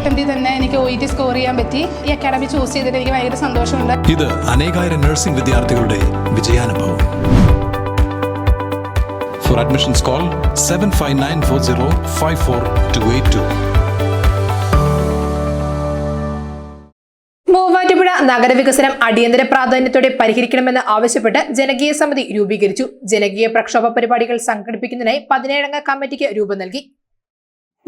അറ്റംപ്റ്റിൽ തന്നെ എനിക്ക് OET score ചെയ്യാൻ പറ്റി. ഈ അക്കാഡമി ചൂസ് ചെയ്തിട്ട് എനിക്ക് ഭയങ്കര സന്തോഷമുണ്ട്. ഇത് അനേകായിരം നഴ്സിംഗ് വിദ്യാർത്ഥികളുടെ വിജയാനുഭവം. For admissions call 7594054282. മൂവാറ്റുപുഴ നഗരവികസനം അടിയന്തര പ്രാധാന്യത്തോടെ പരിഹരിക്കണമെന്ന് ആവശ്യപ്പെട്ട് ജനകീയ സമിതി രൂപീകരിച്ചു. ജനകീയ പ്രക്ഷോഭ പരിപാടികൾ സംഘടിപ്പിക്കുന്നതിനായി 17-അംഗ കമ്മിറ്റിക്ക് രൂപം നൽകി.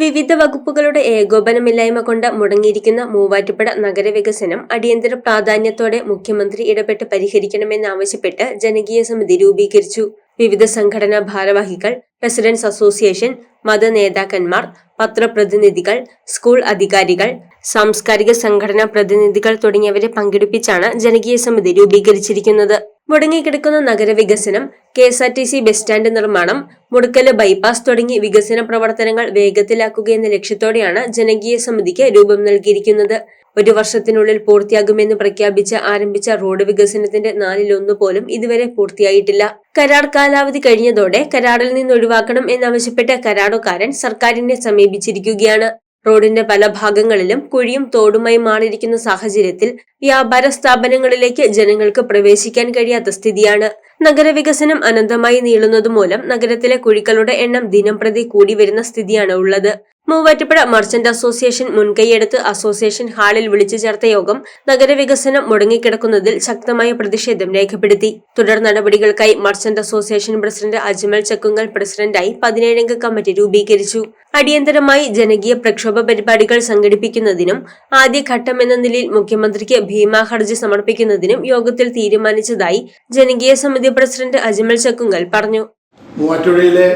വിവിധ വകുപ്പുകളുടെ ഏകോപനമില്ലായ്മ കൊണ്ട് മുടങ്ങിയിരിക്കുന്ന മൂവാറ്റുപുഴ നഗരവികസനം അടിയന്തര പ്രാധാന്യത്തോടെ മുഖ്യമന്ത്രി ഇടപെട്ട് പരിഹരിക്കണമെന്നാവശ്യപ്പെട്ട് ജനകീയ സമിതി രൂപീകരിച്ചു. വിവിധ സംഘടനാ ഭാരവാഹികൾ, റെസിഡൻസ് അസോസിയേഷൻ, മതനേതാക്കന്മാർ, പത്രപ്രതിനിധികൾ, സ്കൂൾ അധികാരികൾ, സാംസ്കാരിക സംഘടനാ പ്രതിനിധികൾ തുടങ്ങിയവരെ പങ്കെടുപ്പിച്ചാണ് ജനകീയ സമിതി രൂപീകരിച്ചിരിക്കുന്നത്. മുടങ്ങിക്കിടക്കുന്ന നഗരവികസനം, KSRTC ബസ് സ്റ്റാൻഡ് നിർമ്മാണം, മുടക്കല് ബൈപ്പാസ് തുടങ്ങി വികസന പ്രവർത്തനങ്ങൾ വേഗത്തിലാക്കുകയെന്ന ലക്ഷ്യത്തോടെയാണ് ജനകീയ സമിതിക്ക് രൂപം നൽകിയിരിക്കുന്നത്. 1 വർഷത്തിനുള്ളിൽ പൂർത്തിയാകുമെന്ന് പ്രഖ്യാപിച്ച് ആരംഭിച്ച റോഡ് വികസനത്തിന്റെ 4/1 പോലും ഇതുവരെ പൂർത്തിയായിട്ടില്ല. കരാർ കാലാവധി കഴിഞ്ഞതോടെ കരാറിൽ നിന്ന് ഒഴിവാക്കണം എന്നാവശ്യപ്പെട്ട് കരാറുകാരൻ സർക്കാരിനെ സമീപിച്ചിരിക്കുകയാണ്. റോഡിന്റെ പല ഭാഗങ്ങളിലും കുഴിയും തോടുമായി മാറിയിരിക്കുന്ന സാഹചര്യത്തിൽ വ്യാപാര സ്ഥാപനങ്ങളിലേക്ക് ജനങ്ങൾക്ക് പ്രവേശിക്കാൻ കഴിയാത്ത സ്ഥിതിയാണ്. നഗരവികസനം അനന്തമായി നീളുന്നതുമൂലം നഗരത്തിലെ കുഴികളുടെ എണ്ണം ദിനംപ്രതി കൂടി വരുന്ന സ്ഥിതിയാണ് ഉള്ളത്. മൂവാറ്റുപുഴ മർച്ചന്റ് അസോസിയേഷൻ മുൻകൈയെടുത്ത് അസോസിയേഷൻ ഹാളിൽ വിളിച്ചു ചേർത്ത യോഗം നഗരവികസനം മുടങ്ങിക്കിടക്കുന്നതിൽ ശക്തമായ പ്രതിഷേധം രേഖപ്പെടുത്തി. തുടർ നടപടികൾക്കായി merchant association president Ajmal Chakkungal പ്രസിഡന്റായി 17-അംഗ കമ്മിറ്റി രൂപീകരിച്ചു. അടിയന്തരമായി ജനകീയ പ്രക്ഷോഭ പരിപാടികൾ സംഘടിപ്പിക്കുന്നതിനും ആദ്യഘട്ടം എന്ന നിലയിൽ മുഖ്യമന്ത്രിക്ക് ഭീമാ ഹർജി സമർപ്പിക്കുന്നതിനും യോഗത്തിൽ തീരുമാനിച്ചതായി ജനകീയ സമിതി പ്രസിഡന്റ് അജ്മൽ ചക്കുങ്ങൽ പറഞ്ഞു. മൂവാറ്റുപുഴയിലെ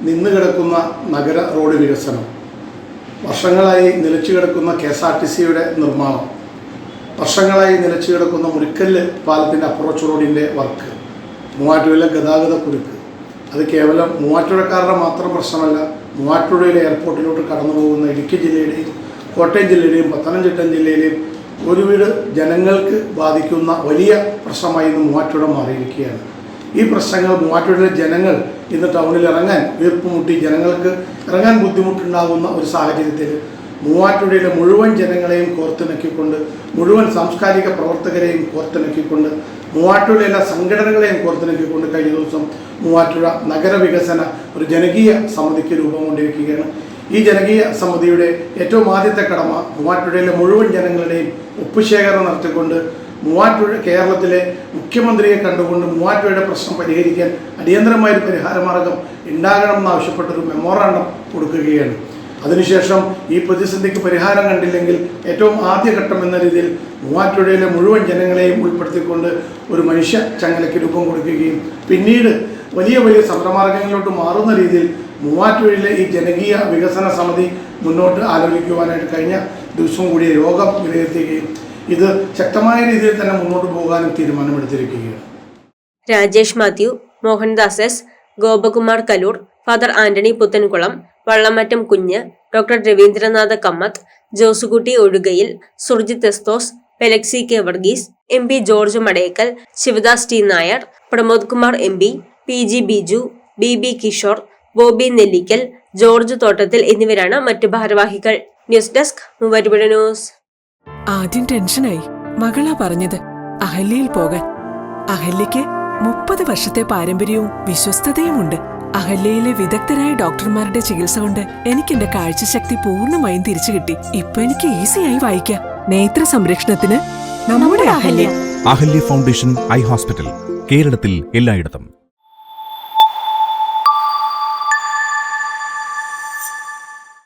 നിന്ന് കിടക്കുന്ന നഗര റോഡ് വികസനം, വർഷങ്ങളായി നിലച്ചു കിടക്കുന്ന KSRTCയുടെ നിർമ്മാണം, വർഷങ്ങളായി നിലച്ചു കിടക്കുന്ന മുരിക്കല്ല് പാലത്തിൻ്റെ അപ്രോച്ച് റോഡിൻ്റെ വർക്ക്, മൂവാറ്റുപുഴയിലെ ഗതാഗത കുരുക്ക്, അത് കേവലം മൂവാറ്റുപുഴക്കാരുടെ മാത്രം പ്രശ്നമല്ല. മൂവാറ്റുപുഴയിലെ എയർപോർട്ടിലോട്ട് കടന്നു പോകുന്ന ഇടുക്കി ജില്ലയുടെയും കോട്ടയം ജില്ലയുടെയും പത്തനംതിട്ട ജില്ലയിലെയും ഒരുവിധ ജനങ്ങൾക്ക് ബാധിക്കുന്ന വലിയ പ്രശ്നമായി ഇന്ന് മൂവാറ്റുപുഴ മാറിയിരിക്കുകയാണ്. ഈ പ്രശ്നങ്ങൾ മൂവാറ്റുപുഴയിലെ ജനങ്ങൾ ഇന്ന് ടൗണിൽ ഇറങ്ങാൻ വീർപ്പുമുട്ടി ജനങ്ങൾക്ക് ഇറങ്ങാൻ ബുദ്ധിമുട്ടുണ്ടാകുന്ന ഒരു സാഹചര്യത്തിൽ മൂവാറ്റുപുഴയിലെ മുഴുവൻ ജനങ്ങളെയും കോർത്തിണക്കിക്കൊണ്ട്, മുഴുവൻ സാംസ്കാരിക പ്രവർത്തകരെയും കോർത്തിണക്കിക്കൊണ്ട്, മൂവാറ്റുപുഴയിലെ സംഘടനകളെയും കോർത്തിണക്കിക്കൊണ്ട് കഴിഞ്ഞ ദിവസം മൂവാറ്റുപുഴ നഗരവികസന ഒരു ജനകീയ സമിതിക്ക് രൂപം കൊണ്ടിരിക്കുകയാണ്. ഈ ജനകീയ സമിതിയുടെ ഏറ്റവും ആദ്യത്തെ കടമ മൂവാറ്റുപുഴയിലെ മുഴുവൻ ജനങ്ങളുടെയും ഒപ്പുശേഖരണം നടത്തിക്കൊണ്ട് മൂവാറ്റുപുഴ കേരളത്തിലെ മുഖ്യമന്ത്രിയെ കണ്ടുകൊണ്ട് മൂവാറ്റുപുഴയുടെ പ്രശ്നം പരിഹരിക്കാൻ അടിയന്തരമായൊരു പരിഹാരമാർഗം ഉണ്ടാകണമെന്നാവശ്യപ്പെട്ടൊരു മെമ്മോറാണ്ടം കൊടുക്കുകയാണ്. അതിനുശേഷം ഈ പ്രതിസന്ധിക്ക് പരിഹാരം കണ്ടില്ലെങ്കിൽ ഏറ്റവും ആദ്യഘട്ടം എന്ന രീതിയിൽ മൂവാറ്റുപുഴയിലെ മുഴുവൻ ജനങ്ങളെയും ഉൾപ്പെടുത്തിക്കൊണ്ട് ഒരു മനുഷ്യ ചങ്ങലയ്ക്ക് രൂപം കൊടുക്കുകയും പിന്നീട് വലിയ വലിയ സമരമാർഗങ്ങളിലോട്ട് മാറുന്ന രീതിയിൽ മൂവാറ്റുപുഴയിലെ ഈ ജനകീയ വികസന സമിതി മുന്നോട്ട് ആലോചിക്കുവാനായിട്ട് കഴിഞ്ഞ ദിവസവും കൂടി യോഗം വിലയിരുത്തുകയും ഇത് ശക്തമായ രീതിയിൽ തന്നെ മുന്നോട്ട് പോകാനും തീരുമാനമെടുത്തിരിക്കുകയാണ്. Rajesh Mathew, Mohandas S, Gopakumar Kaloor, father Antony Puthenkulam, Vallamattam Kunju, doctor Raveendranatha Kamath, Josukutty Ozhukayil, Surjith Esthos, Felexy K Varghese, MP George Madayakkal, Sivadas T Nair, Pramod Kumar MP, PG Biju, BB Kishore, Bobby Nellikkal, George Thottathil എന്നിവരാണ് മറ്റു ഭാരവാഹികൾ. News desk Muvattupuzha news. ആദ്യം ടെൻഷനായി. മകളാ പറഞ്ഞത് അഹല്യയിൽ പോകാൻ. അഹല്യയ്ക്ക് 30 വർഷത്തെ പാരമ്പര്യവും വിശ്വസ്തതയുമുണ്ട്. അഹല്യയിലെ വിദഗ്ധരായ ഡോക്ടർമാരുടെ ചികിത്സ കൊണ്ട് എനിക്ക് എന്റെ കാഴ്ചശക്തി പൂർണ്ണമായും തിരിച്ചു കിട്ടി. ഇപ്പൊ എനിക്ക് ഈസിയായി വായിക്കാം. നേത്ര സംരക്ഷണത്തിന് നമ്മുടെ Ahalya. Ahalya foundation eye hospital, കേരളത്തിൽ എല്ലായിടത്തും.